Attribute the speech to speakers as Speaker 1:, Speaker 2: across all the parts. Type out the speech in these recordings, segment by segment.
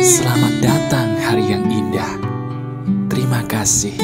Speaker 1: Selamat datang hari yang indah. Terima kasih.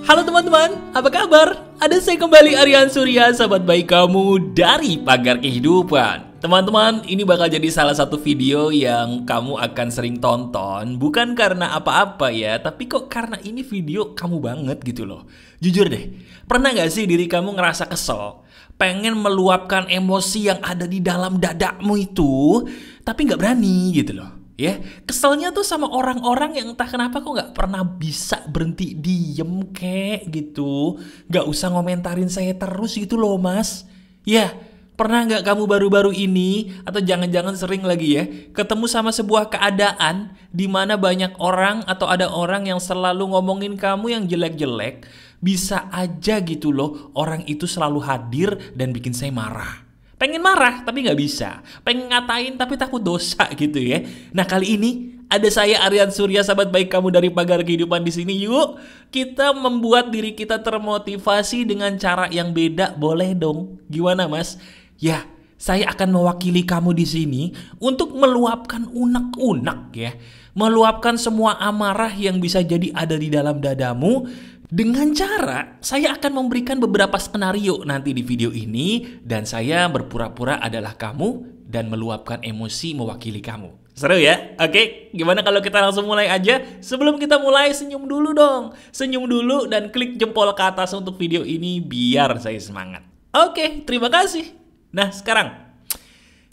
Speaker 2: Halo teman-teman, apa kabar? Ada saya kembali, Aryan Surya, sahabat baik kamu dari Pagar Kehidupan. Teman-teman, ini bakal jadi salah satu video yang kamu akan sering tonton. Bukan karena apa-apa ya, tapi kok karena ini video kamu banget gitu loh. Jujur deh, pernah gak sih diri kamu ngerasa kesel? Pengen meluapkan emosi yang ada di dalam dadamu itu, tapi gak berani gitu loh. Ya, keselnya tuh sama orang-orang yang entah kenapa kok gak pernah bisa berhenti diem kek gitu. Gak usah ngomentarin saya terus gitu loh mas. Ya, pernah gak kamu baru-baru ini atau jangan-jangan sering lagi ya ketemu sama sebuah keadaan di mana banyak orang atau ada orang yang selalu ngomongin kamu yang jelek-jelek. Bisa aja gitu loh orang itu selalu hadir dan bikin saya marah. Pengen marah tapi nggak bisa. Pengen ngatain tapi takut dosa gitu ya. Nah kali ini ada saya Aryan Surya, sahabat baik kamu dari Pagar Kehidupan di sini. Yuk kita membuat diri kita termotivasi dengan cara yang beda, boleh dong? Gimana mas? Ya, saya akan mewakili kamu di sini untuk meluapkan unek-unek ya. Meluapkan semua amarah yang bisa jadi ada di dalam dadamu. Dengan cara, saya akan memberikan beberapa skenario nanti di video ini. Dan saya berpura-pura adalah kamu dan meluapkan emosi mewakili kamu. Seru ya? Oke, gimana kalau kita langsung mulai aja? Sebelum kita mulai, senyum dulu dong. Senyum dulu dan klik jempol ke atas untuk video ini biar saya semangat. Oke, terima kasih. Nah sekarang,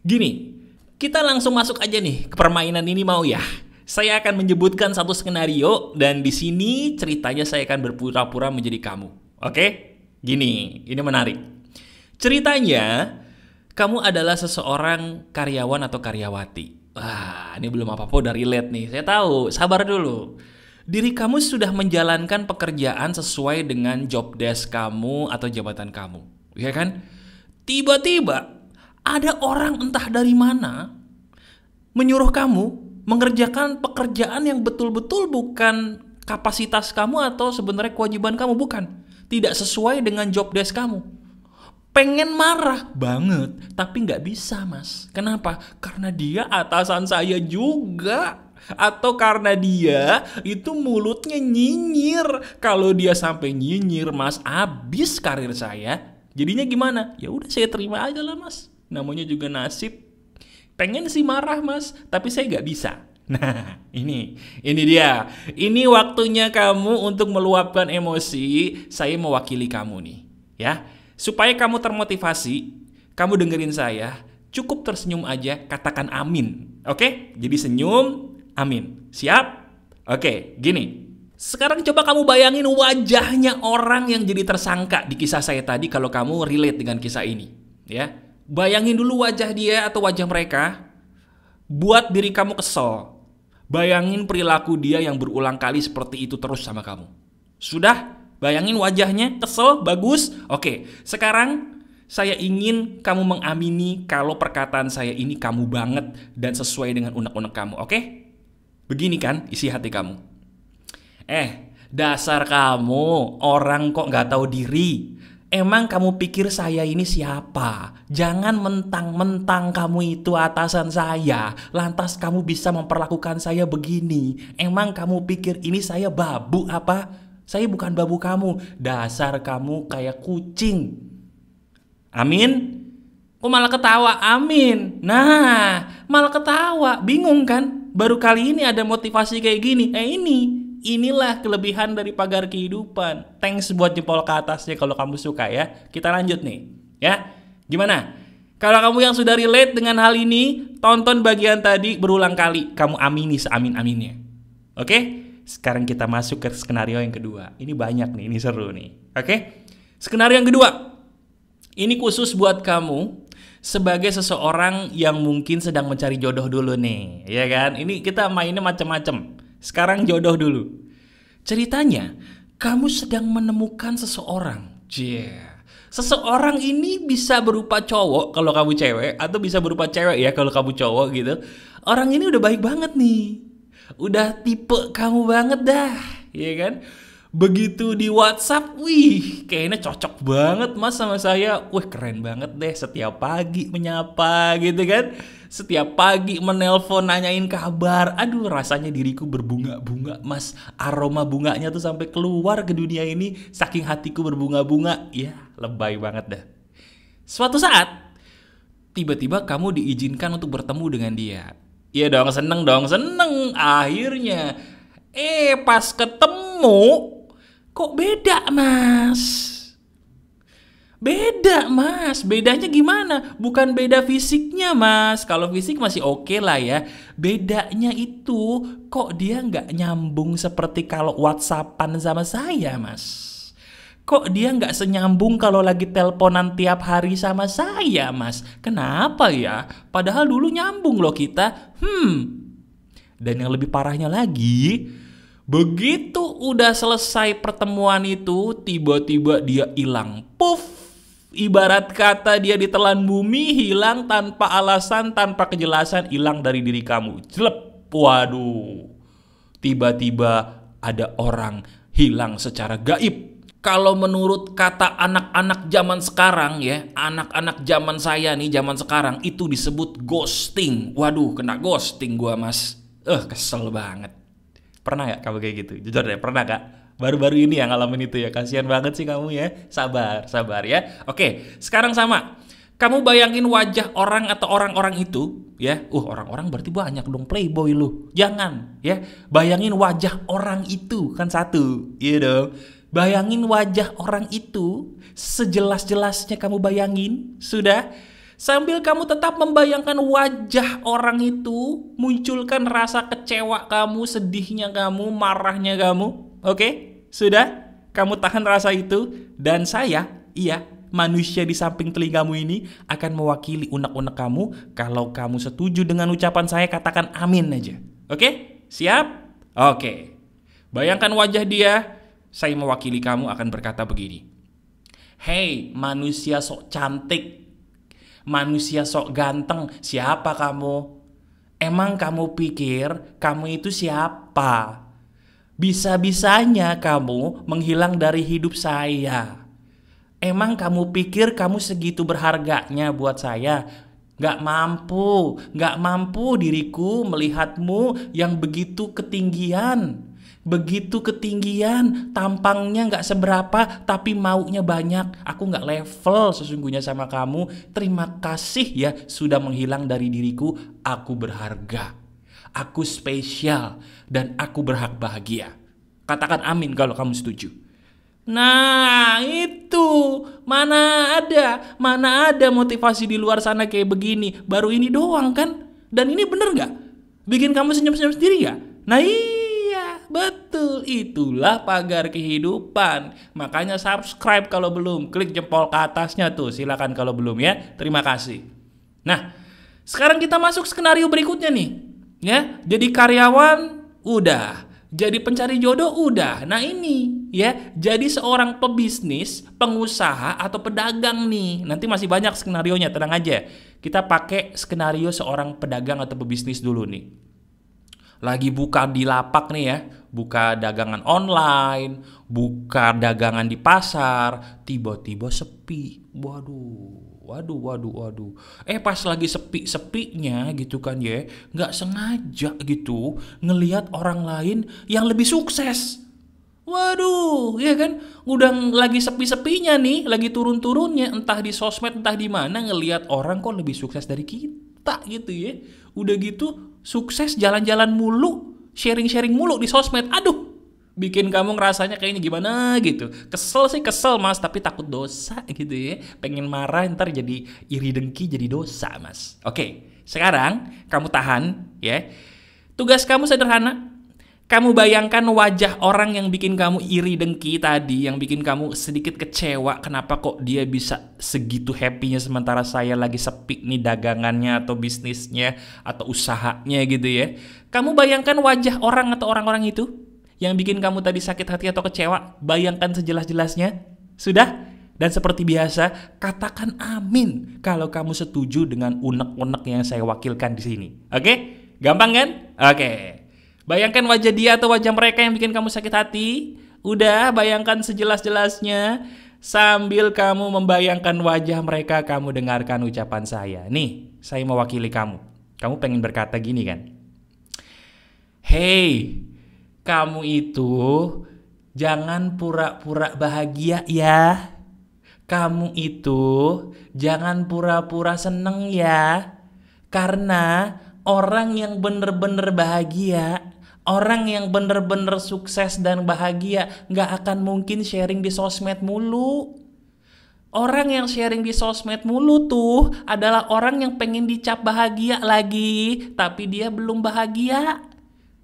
Speaker 2: gini, kita langsung masuk aja nih ke permainan ini, mau ya? Saya akan menyebutkan satu skenario dan di sini ceritanya saya akan berpura-pura menjadi kamu. Oke? Gini, ini menarik. Ceritanya, kamu adalah seseorang karyawan atau karyawati. Wah, ini belum apa-apa udah relate nih. Saya tahu, sabar dulu. Diri kamu sudah menjalankan pekerjaan sesuai dengan job desk kamu atau jabatan kamu. Ya kan? Tiba-tiba ada orang entah dari mana menyuruh kamu mengerjakan pekerjaan yang betul-betul bukan kapasitas kamu atau sebenarnya kewajiban kamu, bukan. Tidak sesuai dengan job desk kamu. Pengen marah banget, tapi nggak bisa mas. Kenapa? Karena dia atasan saya juga. Atau karena dia itu mulutnya nyinyir. Kalau dia sampai nyinyir mas, habis karir saya. Jadinya gimana? Ya udah saya terima aja lah mas. Namanya juga nasib. Pengen sih marah mas, tapi saya gak bisa. Nah ini dia. Ini waktunya kamu untuk meluapkan emosi. Saya mewakili kamu nih ya. Supaya kamu termotivasi, kamu dengerin saya. Cukup tersenyum aja, katakan amin. Oke? Jadi senyum, amin. Siap? Oke, gini. Sekarang coba kamu bayangin wajahnya orang yang jadi tersangka di kisah saya tadi. Kalau kamu relate dengan kisah ini ya. Bayangin dulu wajah dia atau wajah mereka. Buat diri kamu kesel. Bayangin perilaku dia yang berulang kali seperti itu terus sama kamu. Sudah? Bayangin wajahnya kesel, bagus. Oke, sekarang saya ingin kamu mengamini kalau perkataan saya ini kamu banget dan sesuai dengan unek-unek kamu. Oke? Begini kan isi hati kamu. Dasar kamu orang kok gak tahu diri. Emang kamu pikir saya ini siapa? Jangan mentang-mentang kamu itu atasan saya, lantas kamu bisa memperlakukan saya begini. Emang kamu pikir ini saya babu apa? Saya bukan babu kamu. Dasar kamu kayak kucing. Amin? Kok malah ketawa? Amin. Nah, malah ketawa. Bingung kan? Baru kali ini ada motivasi kayak gini. Inilah kelebihan dari Pagar Kehidupan. Thanks buat jempol ke atasnya kalau kamu suka ya. Kita lanjut nih ya. Gimana? Kalau kamu yang sudah relate dengan hal ini, tonton bagian tadi berulang kali. Kamu amini seamin-aminnya. Oke? Sekarang kita masuk ke skenario yang kedua. Ini banyak nih, ini seru nih. Oke? Skenario yang kedua. Ini khusus buat kamu sebagai seseorang yang mungkin sedang mencari jodoh dulu nih. Ya kan? Ini kita mainnya macam-macam. Sekarang jodoh dulu. Ceritanya, kamu sedang menemukan seseorang. Seseorang ini bisa berupa cowok kalau kamu cewek, atau bisa berupa cewek ya kalau kamu cowok gitu. Orang ini udah baik banget nih. Udah tipe kamu banget dah, ya kan? Begitu di WhatsApp, wih, kayaknya cocok banget mas sama saya. Wih, keren banget deh, setiap pagi menyapa gitu kan. Setiap pagi menelpon nanyain kabar. Aduh, rasanya diriku berbunga-bunga mas. Aroma bunganya tuh sampai keluar ke dunia ini. Saking hatiku berbunga-bunga. Ya, lebay banget dah. Suatu saat, tiba-tiba kamu diizinkan untuk bertemu dengan dia. Iya dong, seneng dong, seneng. Akhirnya, pas ketemu, kok beda mas? Beda mas, bedanya gimana? Bukan beda fisiknya mas. Kalau fisik masih oke lah ya. Bedanya itu kok dia nggak nyambung seperti kalau WhatsAppan sama saya mas. Kok dia nggak senyambung kalau lagi teleponan tiap hari sama saya mas. Kenapa ya? Padahal dulu nyambung loh kita. Dan yang lebih parahnya lagi, begitu udah selesai pertemuan itu, tiba-tiba dia hilang. Puff! Ibarat kata dia ditelan bumi, hilang tanpa alasan, tanpa kejelasan, hilang dari diri kamu. Jelep. Waduh. Tiba-tiba ada orang hilang secara gaib. Kalau menurut kata anak-anak zaman sekarang ya, anak-anak zaman saya nih, zaman sekarang, itu disebut ghosting. Waduh, kena ghosting gua mas. Kesel banget. Pernah gak kamu kayak gitu? Jujur deh, pernah gak? Baru-baru ini yang ngalamin itu ya. Kasihan banget sih kamu ya. Sabar ya. Oke, sekarang sama. Kamu bayangin wajah orang atau orang-orang itu ya. Orang-orang berarti banyak dong, playboy lu. Jangan ya. Bayangin wajah orang itu, kan satu. Iya dong. Bayangin wajah orang itu sejelas-jelasnya kamu bayangin. Sudah? Sambil kamu tetap membayangkan wajah orang itu, munculkan rasa kecewa kamu, sedihnya kamu, marahnya kamu. Oke? Sudah? Kamu tahan rasa itu. Dan saya, manusia di samping telingamu ini akan mewakili unek-unek kamu. Kalau kamu setuju dengan ucapan saya, katakan amin aja. Oke? Siap? Oke. Bayangkan wajah dia. Saya mewakili kamu akan berkata begini. Hei, manusia sok cantik, manusia sok ganteng, siapa kamu? Emang kamu pikir kamu itu siapa? Bisa-bisanya kamu menghilang dari hidup saya. Emang kamu pikir kamu segitu berharganya buat saya? Gak mampu diriku melihatmu yang begitu ketinggian. Begitu ketinggian, tampangnya gak seberapa, tapi maunya banyak. Aku gak level sesungguhnya sama kamu. Terima kasih ya sudah menghilang dari diriku. Aku berharga, aku spesial, dan aku berhak bahagia. Katakan amin kalau kamu setuju. Nah itu, mana ada motivasi di luar sana kayak begini. Baru ini doang kan. Dan ini bener gak? Bikin kamu senyum-senyum sendiri gak? Nah iya, betul, itulah pagar kehidupan. Makanya subscribe kalau belum, klik jempol ke atasnya tuh, silakan kalau belum ya. Terima kasih. Nah, sekarang kita masuk skenario berikutnya nih. Ya, jadi karyawan udah, jadi pencari jodoh udah. Nah ini ya, jadi seorang pebisnis, pengusaha atau pedagang nih. Nanti masih banyak skenarionya, tenang aja. Kita pakai skenario seorang pedagang atau pebisnis dulu nih. Lagi buka di lapak nih ya, buka dagangan online, buka dagangan di pasar, tiba-tiba sepi. Waduh. Pas lagi sepi-sepinya gitu kan ya, nggak sengaja gitu ngelihat orang lain yang lebih sukses. Waduh, ya kan, udah lagi sepi-sepinya nih, lagi turun-turunnya, entah di sosmed entah di mana, ngelihat orang kok lebih sukses dari kita gitu ya. Udah gitu sukses jalan-jalan mulu, sharing-sharing mulu di sosmed. Aduh, bikin kamu ngerasanya kayaknya gimana gitu. Kesel sih kesel mas, tapi takut dosa gitu ya. Pengen marah ntar jadi iri dengki jadi dosa mas. Oke, sekarang kamu tahan ya. Tugas kamu sederhana. Kamu bayangkan wajah orang yang bikin kamu iri dengki tadi, yang bikin kamu sedikit kecewa. Kenapa kok dia bisa segitu happy-nya sementara saya lagi sepi nih dagangannya atau bisnisnya atau usahanya gitu ya. Kamu bayangkan wajah orang atau orang-orang itu yang bikin kamu tadi sakit hati atau kecewa. Bayangkan sejelas-jelasnya. Sudah? Dan seperti biasa, katakan amin kalau kamu setuju dengan unek-unek yang saya wakilkan di sini. Oke? Gampang kan? Oke. Bayangkan wajah dia atau wajah mereka yang bikin kamu sakit hati. Udah, bayangkan sejelas-jelasnya. Sambil kamu membayangkan wajah mereka, kamu dengarkan ucapan saya. Nih, saya mewakili kamu. Kamu pengen berkata gini kan? Hey, kamu itu jangan pura-pura bahagia ya. Kamu itu jangan pura-pura seneng ya. Karena orang yang bener-bener bahagia, orang yang bener-bener sukses dan bahagia gak akan mungkin sharing di sosmed mulu. Orang yang sharing di sosmed mulu tuh adalah orang yang pengen dicap bahagia lagi, tapi dia belum bahagia.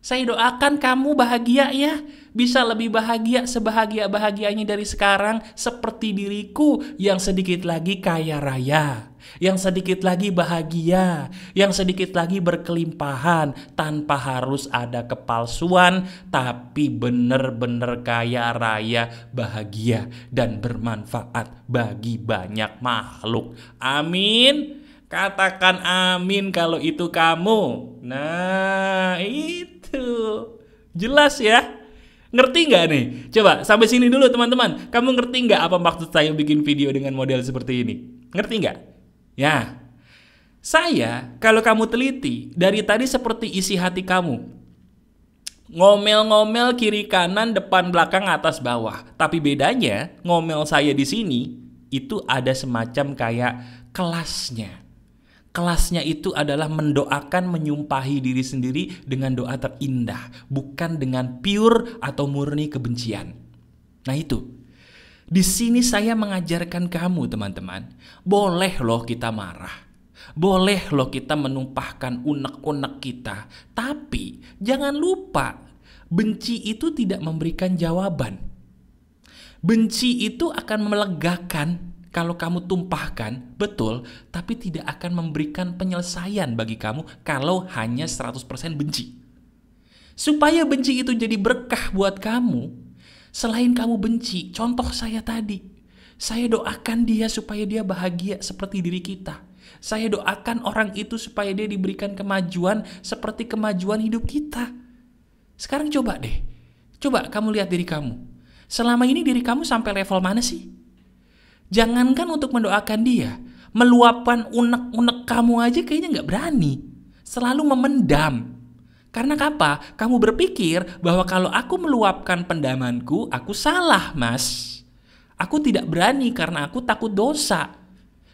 Speaker 2: Saya doakan kamu bahagia ya. Bisa lebih bahagia sebahagia-bahagianya dari sekarang, seperti diriku yang sedikit lagi kaya raya, yang sedikit lagi bahagia, yang sedikit lagi berkelimpahan tanpa harus ada kepalsuan, tapi bener-bener kaya raya, bahagia dan bermanfaat bagi banyak makhluk. Amin. Katakan amin kalau itu kamu. Nah, itu jelas ya. Ngerti nggak nih? Coba sampai sini dulu teman-teman. Kamu ngerti nggak apa maksud saya bikin video dengan model seperti ini? Ngerti nggak? Ya. Saya, kalau kamu teliti, dari tadi seperti isi hati kamu. Ngomel-ngomel kiri kanan, depan belakang, atas bawah. Tapi bedanya, ngomel saya di sini, itu ada semacam kayak kelasnya. Kelasnya itu adalah mendoakan, menyumpahi diri sendiri dengan doa terindah, bukan dengan pure atau murni kebencian. Nah itu, di sini saya mengajarkan kamu teman-teman, boleh loh kita marah, boleh loh kita menumpahkan unek-unek kita, tapi jangan lupa, benci itu tidak memberikan jawaban. Benci itu akan melegakan. Kalau kamu tumpahkan, betul, tapi tidak akan memberikan penyelesaian bagi kamu kalau hanya 100% benci. Supaya benci itu jadi berkah buat kamu, selain kamu benci, contoh saya tadi, saya doakan dia supaya dia bahagia seperti diri kita. Saya doakan orang itu supaya dia diberikan kemajuan seperti kemajuan hidup kita. Sekarang coba deh, coba kamu lihat diri kamu. Selama ini diri kamu sampai level mana sih? Jangankan untuk mendoakan dia, meluapkan unek-unek kamu aja kayaknya gak berani. Selalu memendam. Karena apa? Kamu berpikir bahwa kalau aku meluapkan pendamanku, aku salah, Mas. Aku tidak berani karena aku takut dosa.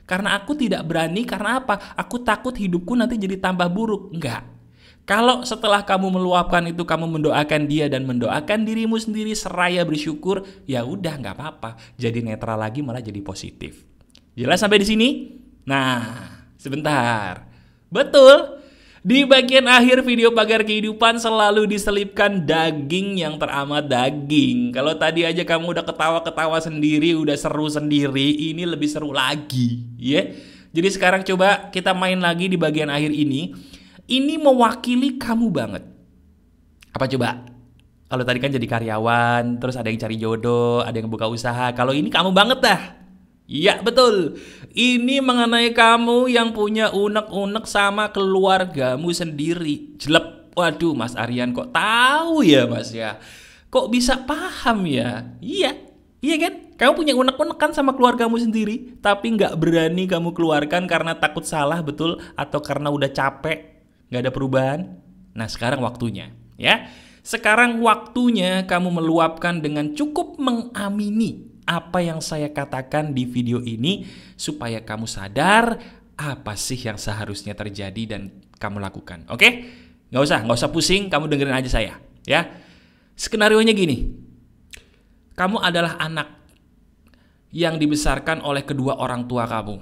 Speaker 2: Karena aku tidak berani karena apa? Aku takut hidupku nanti jadi tambah buruk. Enggak. Kalau setelah kamu meluapkan itu, kamu mendoakan dia dan mendoakan dirimu sendiri seraya bersyukur, ya udah nggak apa-apa. Jadi netral lagi malah jadi positif. Jelas sampai di sini? Nah, sebentar. Betul. Di bagian akhir video Pagar Kehidupan selalu diselipkan daging yang teramat daging. Kalau tadi aja kamu udah ketawa-ketawa sendiri, udah seru sendiri, ini lebih seru lagi, ya. Jadi sekarang coba kita main lagi di bagian akhir ini. Ini mewakili kamu banget. Apa coba? Kalau tadi kan jadi karyawan, terus ada yang cari jodoh, ada yang buka usaha. Kalau ini kamu banget dah. Iya betul. Ini mengenai kamu yang punya unek-unek sama keluargamu sendiri. Jelep. Waduh, Mas Aryan kok tahu ya Mas ya? Kok bisa paham ya? Iya. Iya kan? Kamu punya unek-unek kan sama keluargamu sendiri, tapi nggak berani kamu keluarkan karena takut salah, betul? Atau karena udah capek? Gak ada perubahan? Nah sekarang waktunya ya. Sekarang waktunya kamu meluapkan dengan cukup mengamini apa yang saya katakan di video ini, supaya kamu sadar apa sih yang seharusnya terjadi dan kamu lakukan. Oke? Gak usah pusing, kamu dengerin aja saya ya. Skenarionya gini. Kamu adalah anak yang dibesarkan oleh kedua orang tua kamu.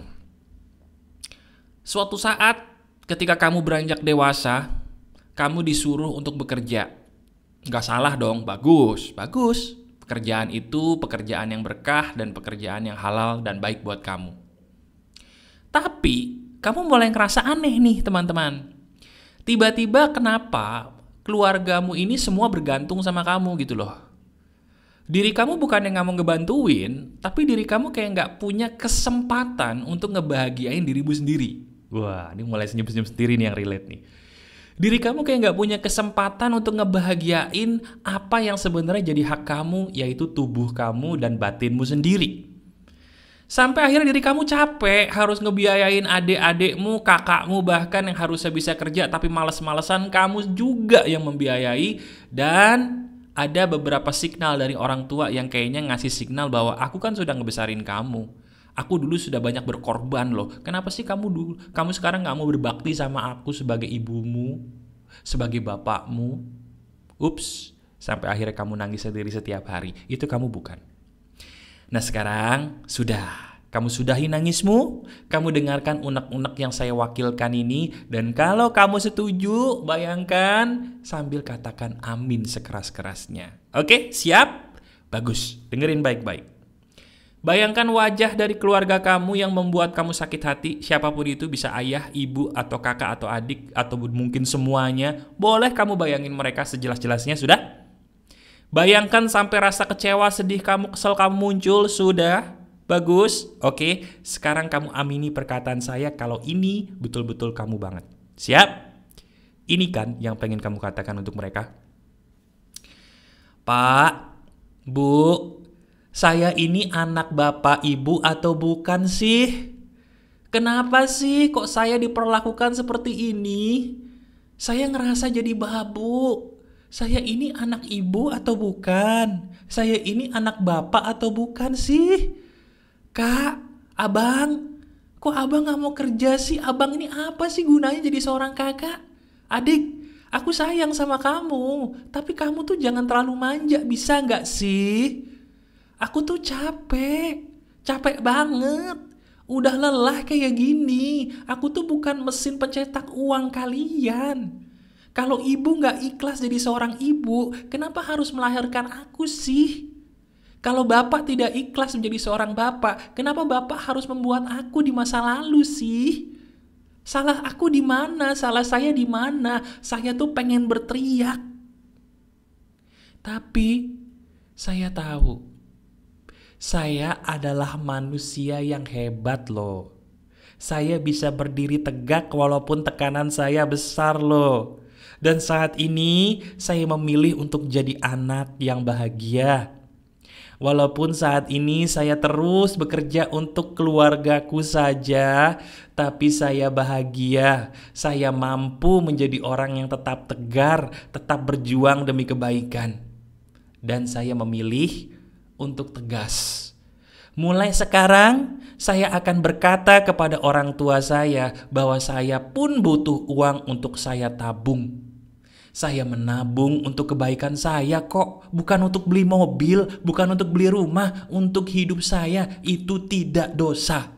Speaker 2: Suatu saat ketika kamu beranjak dewasa, kamu disuruh untuk bekerja. Nggak salah dong, bagus. Pekerjaan itu pekerjaan yang berkah dan pekerjaan yang halal dan baik buat kamu. Tapi, kamu mulai ngerasa aneh nih teman-teman. Tiba-tiba kenapa keluargamu ini semua bergantung sama kamu gitu loh. Diri kamu bukan yang kamu ngebantuin, tapi diri kamu kayak nggak punya kesempatan untuk ngebahagiain dirimu sendiri. Wah, ini mulai senyum-senyum sendiri nih yang relate nih. Diri kamu kayak nggak punya kesempatan untuk ngebahagiain apa yang sebenarnya jadi hak kamu, yaitu tubuh kamu dan batinmu sendiri. Sampai akhirnya diri kamu capek harus ngebiayain adik-adikmu, kakakmu bahkan yang harusnya bisa kerja tapi males-malesan kamu juga yang membiayai. Dan ada beberapa signal dari orang tua yang kayaknya ngasih signal bahwa aku kan sudah ngebesarin kamu. Aku dulu sudah banyak berkorban loh. Kenapa sih kamu sekarang nggak mau berbakti sama aku sebagai ibumu, sebagai bapakmu? Ups, sampai akhirnya kamu nangis sendiri setiap hari. Itu kamu bukan. Nah sekarang kamu sudahi nangismu, kamu dengarkan unek-unek yang saya wakilkan ini, dan kalau kamu setuju, bayangkan sambil katakan amin sekeras-kerasnya. Oke, siap? Bagus, dengerin baik-baik. Bayangkan wajah dari keluarga kamu yang membuat kamu sakit hati, siapapun itu, bisa ayah, ibu, atau kakak, atau adik, atau mungkin semuanya. Boleh kamu bayangin mereka sejelas-jelasnya, sudah? Bayangkan sampai rasa kecewa, sedih kamu, kesel kamu muncul, sudah? Bagus, oke. Sekarang kamu amini perkataan saya kalau ini betul-betul kamu banget. Siap? Ini kan yang pengen kamu katakan untuk mereka. Pak, Bu, saya ini anak bapak ibu atau bukan sih? Kenapa sih kok saya diperlakukan seperti ini? Saya ngerasa jadi babu. Saya ini anak ibu atau bukan? Saya ini anak bapak atau bukan sih? Kak, abang, kok abang gak mau kerja sih? Abang ini apa sih gunanya jadi seorang kakak? Adik, aku sayang sama kamu, tapi kamu tuh jangan terlalu manja, bisa gak sih? Aku tuh capek banget. Udah lelah kayak gini. Aku tuh bukan mesin pencetak uang kalian. Kalau ibu gak ikhlas jadi seorang ibu, kenapa harus melahirkan aku sih? Kalau bapak tidak ikhlas menjadi seorang bapak, kenapa bapak harus membuat aku di masa lalu sih? Salah aku di mana? Salah saya di mana? Saya tuh pengen berteriak. Tapi saya tahu, saya adalah manusia yang hebat loh. Saya bisa berdiri tegak walaupun tekanan saya besar loh. Dan saat ini saya memilih untuk jadi anak yang bahagia. Walaupun saat ini saya terus bekerja untuk keluargaku saja, tapi saya bahagia. Saya mampu menjadi orang yang tetap tegar, tetap berjuang demi kebaikan. Dan saya memilih untuk tegas. Mulai sekarang, saya akan berkata kepada orang tua saya bahwa saya pun butuh uang untuk saya tabung. Saya menabung untuk kebaikan saya kok, bukan untuk beli mobil, bukan untuk beli rumah, untuk hidup saya. Itu tidak dosa.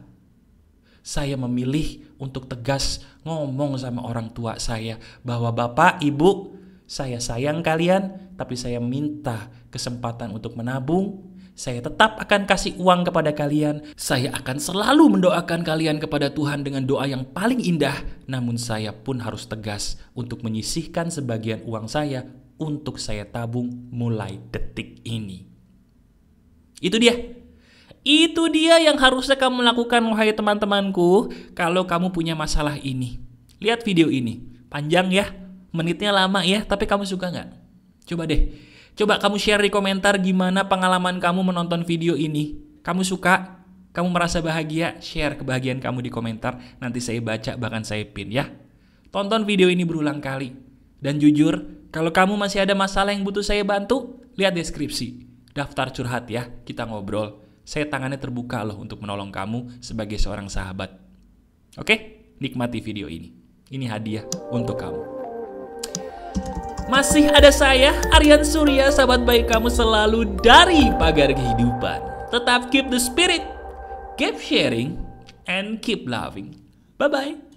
Speaker 2: Saya memilih untuk tegas ngomong sama orang tua saya bahwa Bapak, Ibu, saya sayang kalian, tapi saya minta kesempatan untuk menabung. Saya tetap akan kasih uang kepada kalian. Saya akan selalu mendoakan kalian kepada Tuhan dengan doa yang paling indah. Namun saya pun harus tegas untuk menyisihkan sebagian uang saya untuk saya tabung mulai detik ini. Itu dia. Itu dia yang harusnya kamu lakukan, wahai teman-temanku, kalau kamu punya masalah ini. Lihat video ini. Panjang ya. Menitnya lama ya. Tapi kamu suka nggak? Coba deh. Coba kamu share di komentar gimana pengalaman kamu menonton video ini. Kamu suka? Kamu merasa bahagia? Share kebahagiaan kamu di komentar. Nanti saya baca, bahkan saya pin ya. Tonton video ini berulang kali. Dan jujur, kalau kamu masih ada masalah yang butuh saya bantu, lihat deskripsi. Daftar curhat ya, kita ngobrol. Saya tangannya terbuka loh untuk menolong kamu sebagai seorang sahabat. Oke? Nikmati video ini. Ini hadiah untuk kamu. Masih ada saya, Aryan Surya, sahabat baik kamu selalu dari Pagar Kehidupan. Tetap keep the spirit, keep sharing, and keep loving. Bye-bye.